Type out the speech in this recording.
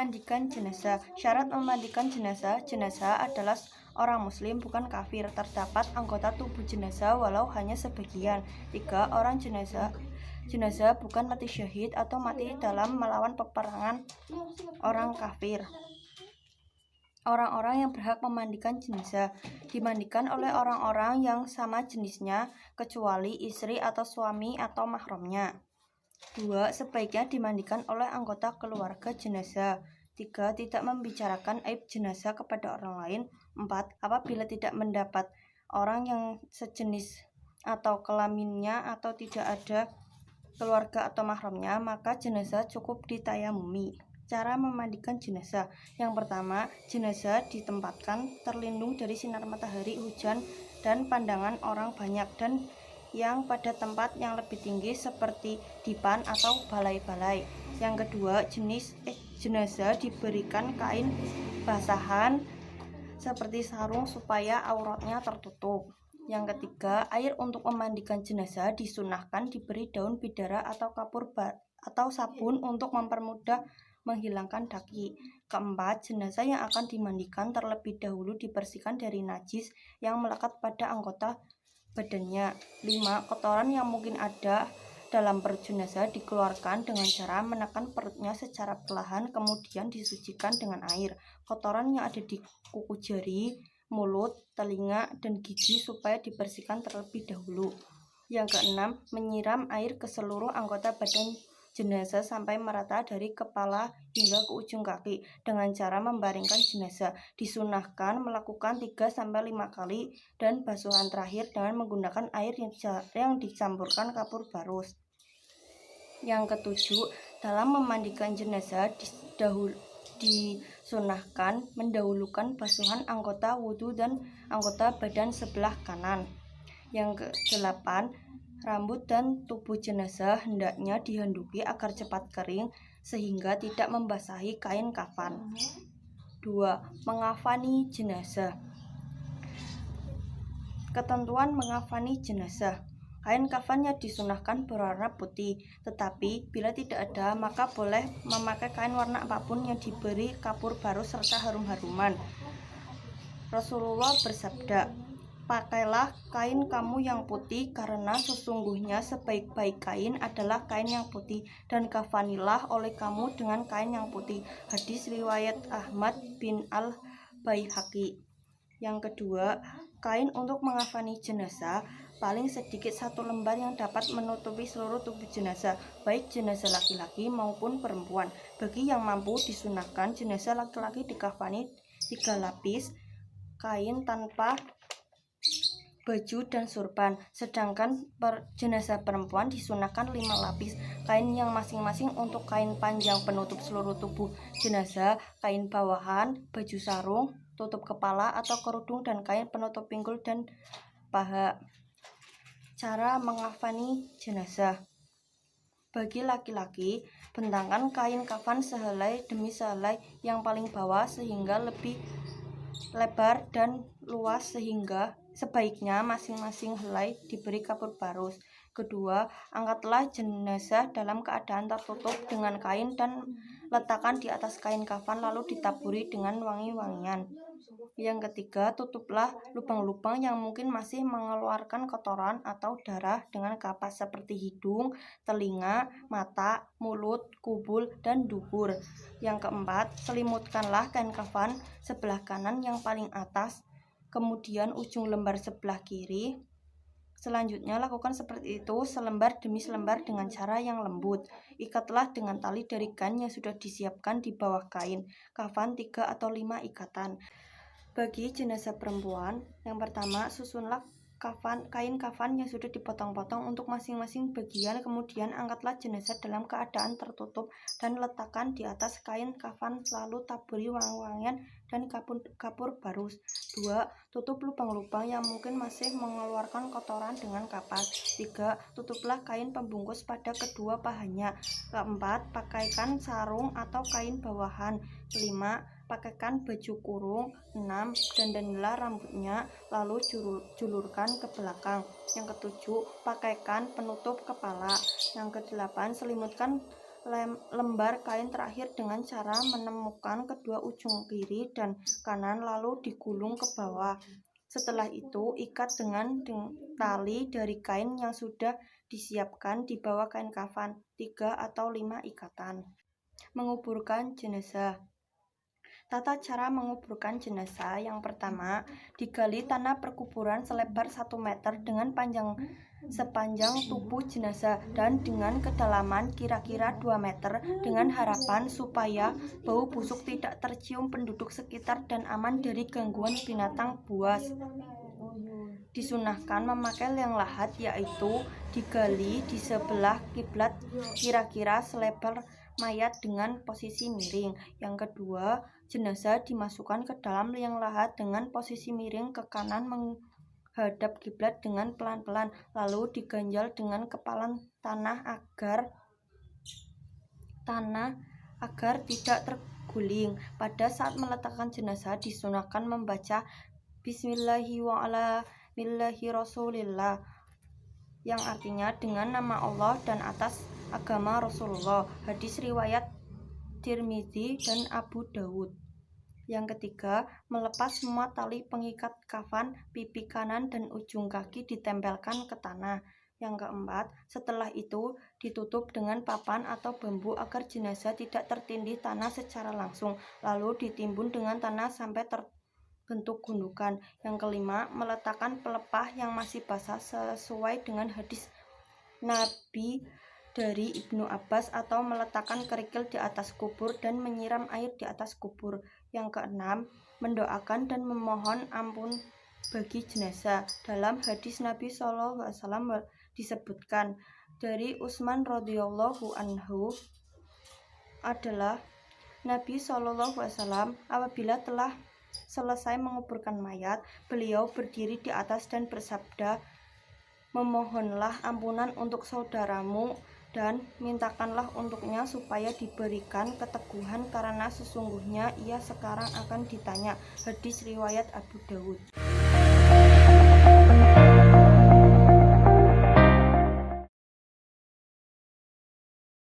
Memandikan jenazah. Syarat memandikan jenazah. Jenazah adalah orang muslim, bukan kafir. Terdapat anggota tubuh jenazah walau hanya sebagian. 3. Orang jenazah bukan mati syahid atau mati dalam melawan peperangan orang kafir. Orang-orang yang berhak memandikan jenazah dimandikan oleh orang-orang yang sama jenisnya, kecuali istri atau suami atau mahramnya. 2. Sebaiknya dimandikan oleh anggota keluarga jenazah. 3. Tidak membicarakan aib jenazah kepada orang lain. 4. Apabila tidak mendapat orang yang sejenis atau kelaminnya atau tidak ada keluarga atau mahramnya, maka jenazah cukup ditayamumi. Cara memandikan jenazah. Yang pertama, jenazah ditempatkan terlindung dari sinar matahari, hujan, dan pandangan orang banyak, dan yang pada tempat yang lebih tinggi seperti dipan atau balai-balai. Yang kedua, jenazah diberikan kain basahan seperti sarung supaya auratnya tertutup. Yang ketiga, air untuk memandikan jenazah disunahkan diberi daun bidara atau kapur atau sabun untuk mempermudah menghilangkan daki. Keempat, jenazah yang akan dimandikan terlebih dahulu dibersihkan dari najis yang melekat pada anggota badannya. 5. Kotoran yang mungkin ada dalam perut jenazah dikeluarkan dengan cara menekan perutnya secara perlahan, kemudian disucikan dengan air. Kotoran yang ada di kuku jari, mulut, telinga, dan gigi supaya dibersihkan terlebih dahulu. Yang keenam, menyiram air ke seluruh anggota badan jenazah sampai merata dari kepala hingga ke ujung kaki dengan cara membaringkan jenazah. Disunahkan melakukan 3-5 kali, dan basuhan terakhir dengan menggunakan air yang dicampurkan kapur barus. Yang ketujuh, dalam memandikan jenazah disunahkan mendahulukan basuhan anggota wudhu dan anggota badan sebelah kanan. Yang ke-8, rambut dan tubuh jenazah hendaknya dihanduki agar cepat kering sehingga tidak membasahi kain kafan. 2. Mengafani jenazah. Ketentuan mengafani jenazah. Kain kafannya disunahkan berwarna putih, tetapi bila tidak ada maka boleh memakai kain warna apapun yang diberi kapur barus serta harum-haruman. Rasulullah bersabda, "Pakailah kain kamu yang putih, karena sesungguhnya sebaik-baik kain adalah kain yang putih, dan kafanilah oleh kamu dengan kain yang putih." Hadis riwayat Ahmad bin al-Baihaqi. Yang kedua, kain untuk mengafani jenazah paling sedikit 1 lembar yang dapat menutupi seluruh tubuh jenazah, baik jenazah laki-laki maupun perempuan. Bagi yang mampu, disunahkan jenazah laki-laki dikafani 3 lapis kain tanpa baju dan surban, sedangkan jenazah perempuan disunahkan 5 lapis kain yang masing-masing untuk kain panjang penutup seluruh tubuh jenazah, kain bawahan, baju sarung, tutup kepala atau kerudung, dan kain penutup pinggul dan paha. Cara mengafani jenazah. Bagi laki-laki, bentangkan kain kafan sehelai demi sehelai yang paling bawah sehingga lebih lebar dan luas, sehingga sebaiknya masing-masing helai diberi kapur barus. Kedua, angkatlah jenazah dalam keadaan tertutup dengan kain dan letakkan di atas kain kafan, lalu ditaburi dengan wangi-wangian. Yang ketiga, tutuplah lubang-lubang yang mungkin masih mengeluarkan kotoran atau darah dengan kapas seperti hidung, telinga, mata, mulut, kubul, dan dubur. Yang keempat, selimutkanlah kain kafan sebelah kanan yang paling atas, kemudian ujung lembar sebelah kiri. Selanjutnya lakukan seperti itu selembar demi selembar dengan cara yang lembut. Ikatlah dengan tali dari kain yang sudah disiapkan di bawah kain kafan 3 atau 5 ikatan. Bagi jenazah perempuan, yang pertama, susunlah kain kafan yang sudah dipotong-potong untuk masing-masing bagian, kemudian angkatlah jenazah dalam keadaan tertutup dan letakkan di atas kain kafan, lalu taburi wangi-wangian dan kapur barus. 2. Tutup lubang-lubang yang mungkin masih mengeluarkan kotoran dengan kapas. 3. Tutuplah kain pembungkus pada kedua pahanya. 4. Pakaikan sarung atau kain bawahan. 5. Pakaikan baju kurung. 6. Dandanilah rambutnya, lalu julurkan ke belakang. Yang ketujuh, pakaikan penutup kepala. Yang kedelapan, selimutkan lembar kain terakhir dengan cara menemukan kedua ujung kiri dan kanan lalu digulung ke bawah. Setelah itu, ikat dengan tali dari kain yang sudah disiapkan di bawah kain kafan, 3 atau 5 ikatan. Menguburkan jenazah. Tata cara menguburkan jenazah yang pertama, digali tanah perkuburan selebar 1 meter dengan sepanjang tubuh jenazah dan dengan kedalaman kira-kira 2 meter dengan harapan supaya bau busuk tidak tercium penduduk sekitar dan aman dari gangguan binatang buas. Disunahkan memakai liang lahat, yaitu digali di sebelah kiblat kira-kira selebar mayat dengan posisi miring. Yang kedua, jenazah dimasukkan ke dalam liang lahat dengan posisi miring ke kanan menghadap kiblat dengan pelan-pelan, lalu diganjal dengan kepalan tanah agar tidak terguling. Pada saat meletakkan jenazah disunahkan membaca Bismillahirrahmanirrahim, yang artinya dengan nama Allah dan atas agama Rasulullah. Hadis riwayat Tirmidzi dan Abu Dawud. Yang ketiga, melepas semua tali pengikat kafan, pipi kanan dan ujung kaki ditempelkan ke tanah. Yang keempat, setelah itu ditutup dengan papan atau bambu agar jenazah tidak tertindih tanah secara langsung, lalu ditimbun dengan tanah sampai terbentuk gundukan. Yang kelima, meletakkan pelepah yang masih basah sesuai dengan hadis Nabi dari Ibnu Abbas, atau meletakkan kerikil di atas kubur dan menyiram air di atas kubur. Yang keenam, mendoakan dan memohon ampun bagi jenazah. Dalam hadis Nabi SAW disebutkan dari Utsman radhiyallahu anhu adalah Nabi SAW apabila telah selesai menguburkan mayat, beliau berdiri di atas dan bersabda, "Memohonlah ampunan untuk saudaramu dan mintakanlah untuknya supaya diberikan keteguhan karena sesungguhnya ia sekarang akan ditanya." Hadis riwayat Abu Dawud.